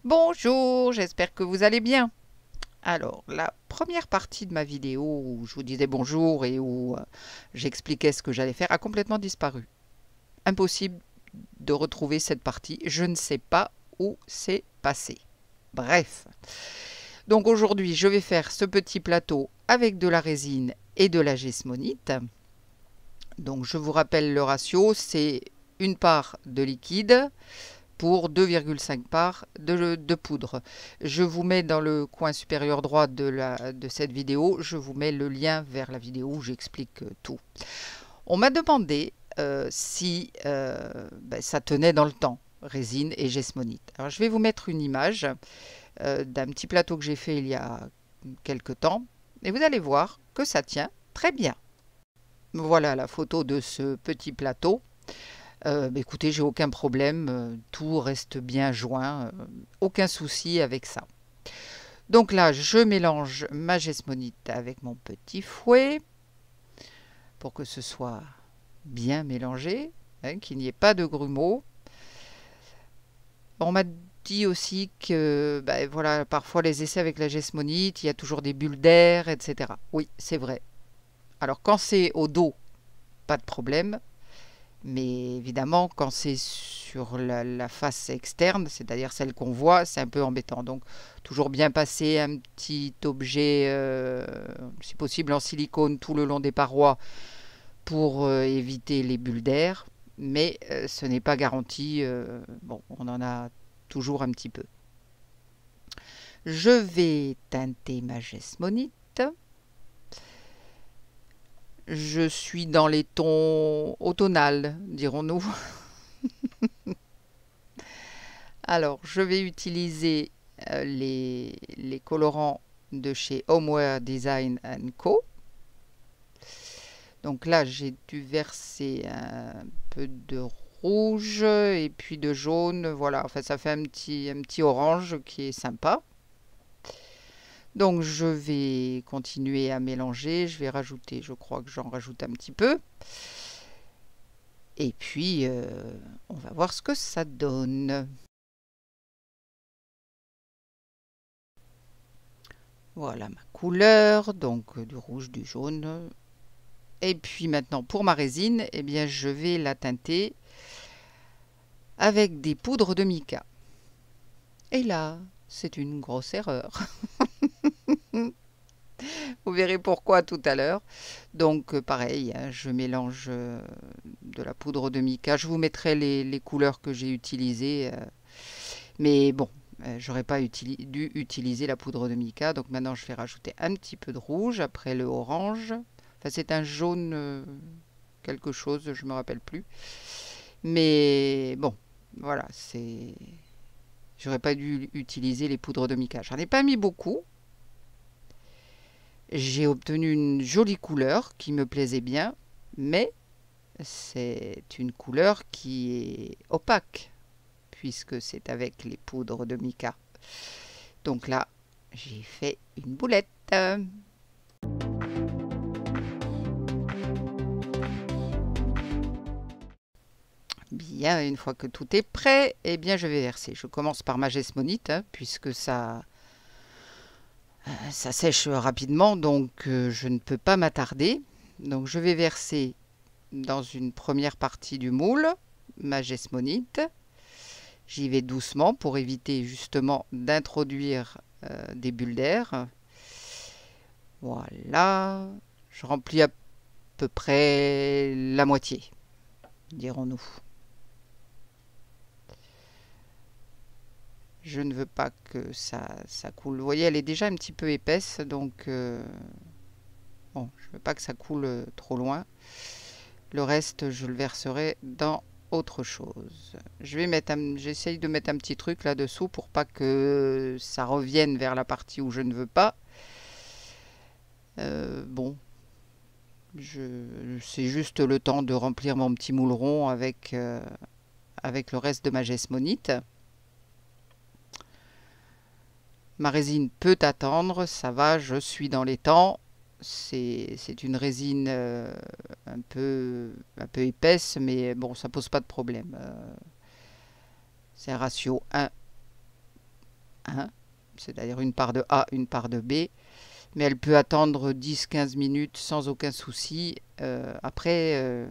Bonjour, j'espère que vous allez bien. Alors, la première partie de ma vidéo où je vous disais bonjour et où j'expliquais ce que j'allais faire a complètement disparu. Impossible de retrouver cette partie, je ne sais pas où c'est passé. Bref. Donc aujourd'hui, je vais faire ce petit plateau avec de la résine et de la geismonite. Donc je vous rappelle le ratio, c'est une part de liquide pour 2,5 parts de poudre. Je vous mets dans le coin supérieur droit de cette vidéo, je vous mets le lien vers la vidéo où j'explique tout. On m'a demandé si ça tenait dans le temps, résine et geismonite. Alors je vais vous mettre une image d'un petit plateau que j'ai fait il y a quelques temps et vous allez voir que ça tient très bien. Voilà la photo de ce petit plateau. Écoutez, j'ai aucun problème, tout reste bien joint, aucun souci avec ça. Donc là, je mélange ma geismonite avec mon petit fouet pour que ce soit bien mélangé, hein, qu'il n'y ait pas de grumeaux. On m'a dit aussi que voilà, parfois les essais avec la geismonite, il y a toujours des bulles d'air, etc. Oui, c'est vrai. Alors quand c'est au dos, pas de problème. Mais évidemment, quand c'est sur la face externe, c'est-à-dire celle qu'on voit, c'est un peu embêtant. Donc, toujours bien passer un petit objet, si possible en silicone, tout le long des parois pour éviter les bulles d'air. Mais ce n'est pas garanti. Bon, on en a toujours un petit peu. Je vais teinter ma geismonite. Je suis dans les tons automnales, dirons-nous. Alors, je vais utiliser les colorants de chez Homeware Design Co. Donc là, j'ai dû verser un peu de rouge et puis de jaune. Voilà, enfin, ça fait un petit orange qui est sympa. Donc, je vais continuer à mélanger. Je vais rajouter, je crois que j'en rajoute un petit peu. Et puis, on va voir ce que ça donne. Voilà ma couleur, donc du rouge, du jaune. Et puis maintenant pour ma résine, eh bien je vais la teinter avec des poudres de mica. Et là, c'est une grosse erreur. Vous verrez pourquoi tout à l'heure. Donc pareil, hein, je mélange de la poudre de mica. Je vous mettrai les couleurs que j'ai utilisées. Mais bon, j'aurais pas dû utiliser la poudre de mica. Donc maintenant je vais rajouter un petit peu de rouge, après le orange. Enfin c'est un jaune quelque chose, je me rappelle plus. Mais bon, voilà, c'est... J'aurais pas dû utiliser les poudres de mica. J'en ai pas mis beaucoup. J'ai obtenu une jolie couleur qui me plaisait bien, mais c'est une couleur qui est opaque, puisque c'est avec les poudres de mica. Donc là, j'ai fait une boulette. Bien, une fois que tout est prêt, eh bien je vais verser. Je commence par ma geismonite, hein, puisque ça sèche rapidement, donc je ne peux pas m'attarder. Donc je vais verser dans une première partie du moule ma geismonite. J'y vais doucement pour éviter justement d'introduire des bulles d'air. Voilà, je remplis à peu près la moitié, dirons-nous. Je ne veux pas que ça coule. Vous voyez, elle est déjà un petit peu épaisse, donc bon, je ne veux pas que ça coule trop loin. Le reste, je le verserai dans autre chose. J'essaye de mettre un petit truc là-dessous pour pas que ça revienne vers la partie où je ne veux pas. Bon, c'est juste le temps de remplir mon petit moule rond avec le reste de ma geismonite. Ma résine peut attendre, ça va, je suis dans les temps. C'est une résine un peu épaisse, mais bon, ça pose pas de problème. C'est un ratio 1 1, c'est-à-dire une part de A, une part de B, mais elle peut attendre 10-15 minutes sans aucun souci. Après,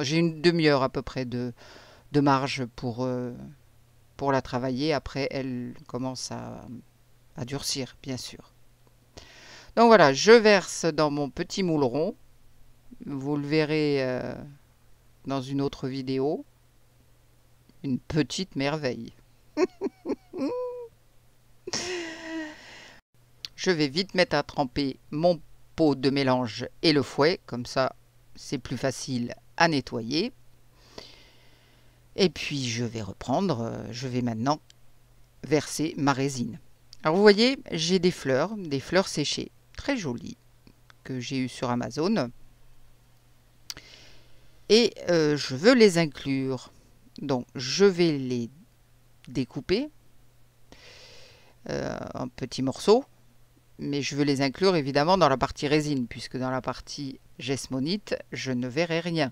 j'ai une demi-heure à peu près de marge pour la travailler. Après, elle commence à durcir, bien sûr. Donc voilà, je verse dans mon petit moule rond. Vous le verrez dans une autre vidéo. Une petite merveille. Je vais vite mettre à tremper mon pot de mélange et le fouet. Comme ça, c'est plus facile à nettoyer. Et puis, je vais reprendre. Je vais maintenant verser ma résine. Alors, vous voyez, j'ai des fleurs séchées. Très jolies. Que j'ai eues sur Amazon. Et je veux les inclure. Donc, je vais les découper en petits morceaux. Mais je veux les inclure évidemment dans la partie résine, puisque dans la partie gesmonite, je ne verrai rien.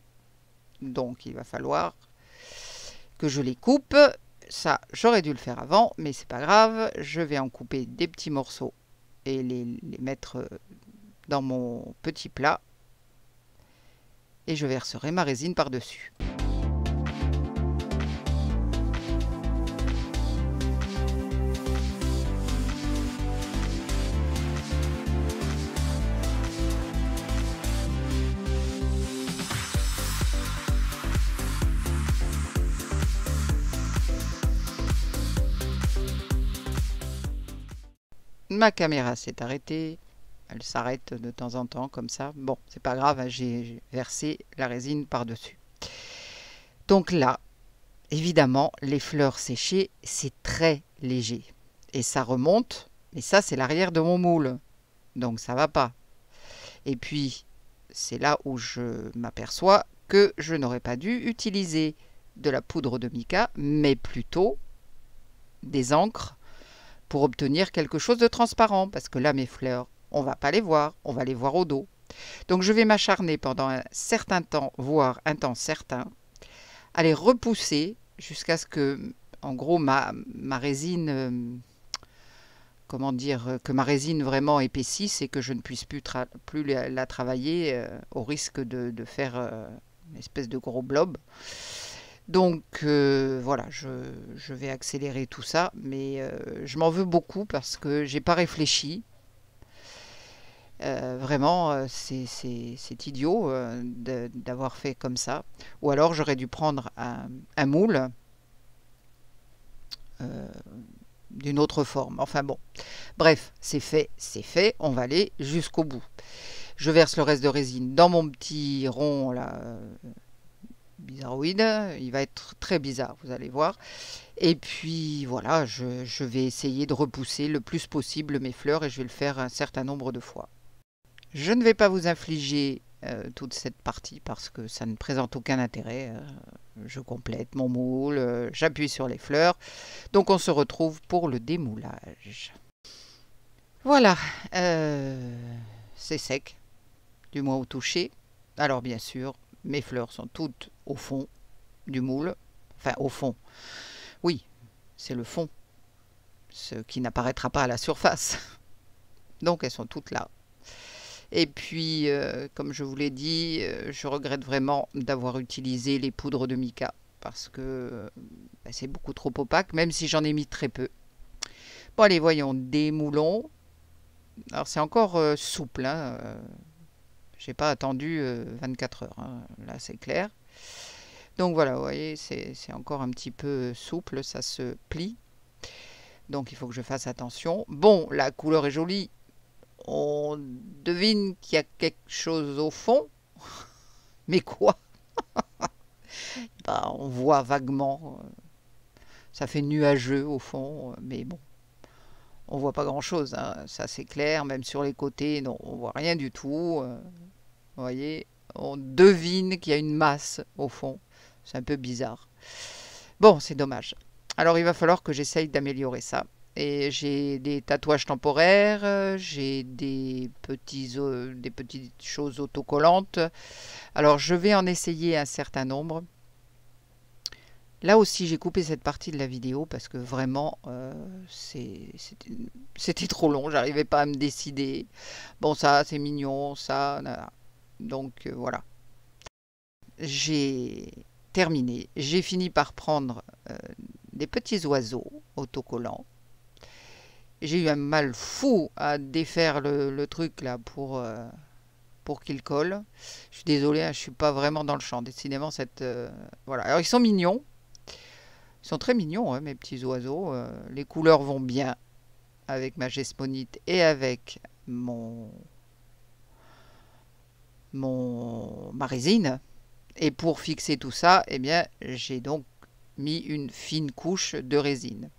Donc, il va falloir que je les coupe. Ça, j'aurais dû le faire avant, mais c'est pas grave. Je vais en couper des petits morceaux et les mettre dans mon petit plat. Et je verserai ma résine par-dessus. Ma caméra s'est arrêtée. Elle s'arrête de temps en temps comme ça. Bon, c'est pas grave, hein, j'ai versé la résine par-dessus. Donc là, évidemment, les fleurs séchées, c'est très léger. Et ça remonte. Et ça, c'est l'arrière de mon moule. Donc ça va pas. Et puis, c'est là où je m'aperçois que je n'aurais pas dû utiliser de la poudre de mica, mais plutôt des encres pour obtenir quelque chose de transparent. Parce que là, mes fleurs, on va pas les voir, on va les voir au dos. Donc je vais m'acharner pendant un certain temps, voire un temps certain, à les repousser jusqu'à ce que, en gros, ma résine, comment dire, que ma résine vraiment épaississe et que je ne puisse plus la travailler au risque de faire une espèce de gros blob. Donc voilà, je vais accélérer tout ça, mais je m'en veux beaucoup parce que j'ai pas réfléchi. Vraiment, c'est idiot d'avoir fait comme ça. Ou alors j'aurais dû prendre un moule d'une autre forme. Enfin bon, bref, c'est fait, on va aller jusqu'au bout. Je verse le reste de résine dans mon petit rond là, bizarroïde. Il va être très bizarre, vous allez voir. Et puis voilà, je vais essayer de repousser le plus possible mes fleurs et je vais le faire un certain nombre de fois. Je ne vais pas vous infliger toute cette partie parce que ça ne présente aucun intérêt. Je complète mon moule, j'appuie sur les fleurs. Donc on se retrouve pour le démoulage. Voilà, c'est sec, du moins au toucher. Alors bien sûr, mes fleurs sont toutes au fond du moule. Enfin au fond, oui, c'est le fond, ce qui n'apparaîtra pas à la surface. Donc elles sont toutes là. Et puis, comme je vous l'ai dit, je regrette vraiment d'avoir utilisé les poudres de mica parce que c'est beaucoup trop opaque, même si j'en ai mis très peu. Bon, allez, voyons, démoulons. Alors, c'est encore souple, hein. J'ai pas attendu 24 heures, hein. Là, c'est clair. Donc voilà, vous voyez, c'est encore un petit peu souple, ça se plie. Donc, il faut que je fasse attention. Bon, la couleur est jolie. On devine qu'il y a quelque chose au fond. Mais quoi? Bah, on voit vaguement. Ça fait nuageux au fond. Mais bon, on voit pas grand-chose, hein. Ça, c'est clair. Même sur les côtés, non, on voit rien du tout. Vous voyez, on devine qu'il y a une masse au fond. C'est un peu bizarre. Bon, c'est dommage. Alors, il va falloir que j'essaye d'améliorer ça. Et j'ai des tatouages temporaires, j'ai des petites choses autocollantes. Alors je vais en essayer un certain nombre. Là aussi, j'ai coupé cette partie de la vidéo parce que vraiment, c'était trop long. J'arrivais pas à me décider. Bon, ça, c'est mignon, ça. Nanana. Donc, voilà. J'ai terminé. J'ai fini par prendre des petits oiseaux autocollants. J'ai eu un mal fou à défaire le truc là pour qu'il colle. Je suis désolée, hein, je suis pas vraiment dans le champ. Décidément, voilà. Alors, ils sont mignons. Ils sont très mignons, hein, mes petits oiseaux. Les couleurs vont bien avec ma gesmonite et avec ma résine. Et pour fixer tout ça, eh bien, j'ai donc mis une fine couche de résine.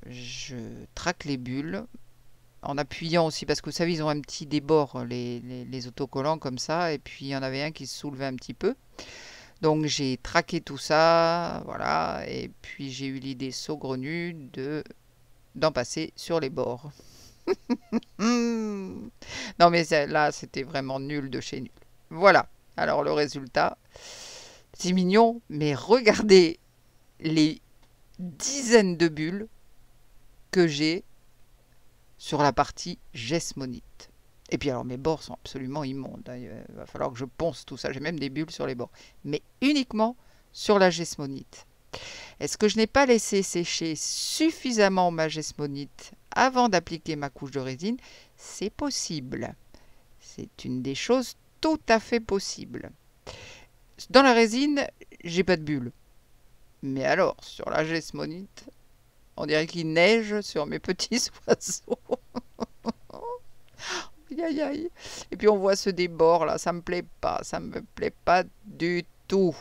Je traque les bulles en appuyant aussi, parce que vous savez, ils ont un petit débord, les autocollants comme ça, et puis il y en avait un qui se soulevait un petit peu. Donc j'ai traqué tout ça, voilà, et puis j'ai eu l'idée saugrenue d'en passer sur les bords. Non mais là, c'était vraiment nul de chez nul. Voilà, alors le résultat, c'est mignon, mais regardez les dizaines de bulles que j'ai sur la partie gesmonite. Et puis alors mes bords sont absolument immondes. Il va falloir que je ponce tout ça. J'ai même des bulles sur les bords. Mais uniquement sur la gesmonite. Est-ce que je n'ai pas laissé sécher suffisamment ma gesmonite avant d'appliquer ma couche de résine? C'est possible. C'est une des choses tout à fait possibles. Dans la résine, j'ai pas de bulles. Mais alors, sur la gesmonite, on dirait qu'il neige sur mes petits oiseaux. Aïe, aïe, aïe. Et puis on voit ce débord là, ça me plaît pas, ça me plaît pas du tout.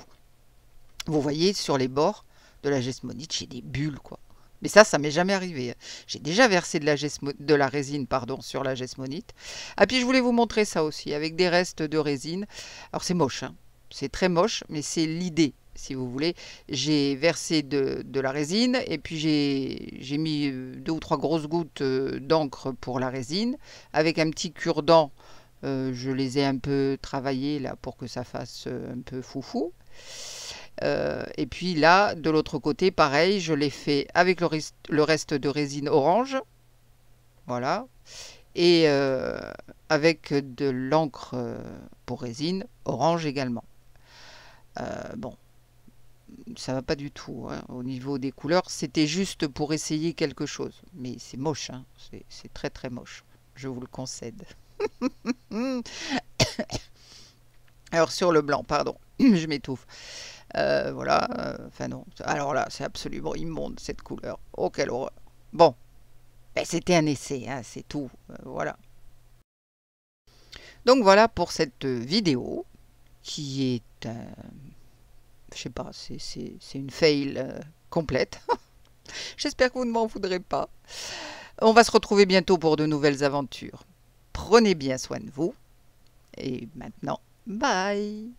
Vous voyez sur les bords de la gesmonite, j'ai des bulles quoi. Mais ça m'est jamais arrivé. J'ai déjà versé de la résine pardon, sur la gesmonite. Ah puis je voulais vous montrer ça aussi, avec des restes de résine. Alors c'est moche, hein. C'est très moche, mais c'est l'idée. Si vous voulez, j'ai versé de la résine et puis j'ai mis 2 ou 3 grosses gouttes d'encre pour la résine. Avec un petit cure-dent, je les ai un peu travaillés là pour que ça fasse un peu foufou. Et puis là, de l'autre côté, pareil, je l'ai fait avec le reste de résine orange. Voilà. Et avec de l'encre pour résine orange également. Bon. Ça va pas du tout hein, au niveau des couleurs. C'était juste pour essayer quelque chose. Mais c'est moche, hein. C'est très très moche. Je vous le concède. Alors sur le blanc, pardon, je m'étouffe. Voilà, enfin non. Alors là, c'est absolument immonde cette couleur. Oh, quelle horreur. Bon, ben, c'était un essai, hein, c'est tout. Voilà. Donc voilà pour cette vidéo qui est je sais pas, c'est une fail complète. J'espère que vous ne m'en voudrez pas. On va se retrouver bientôt pour de nouvelles aventures. Prenez bien soin de vous. Et maintenant, bye!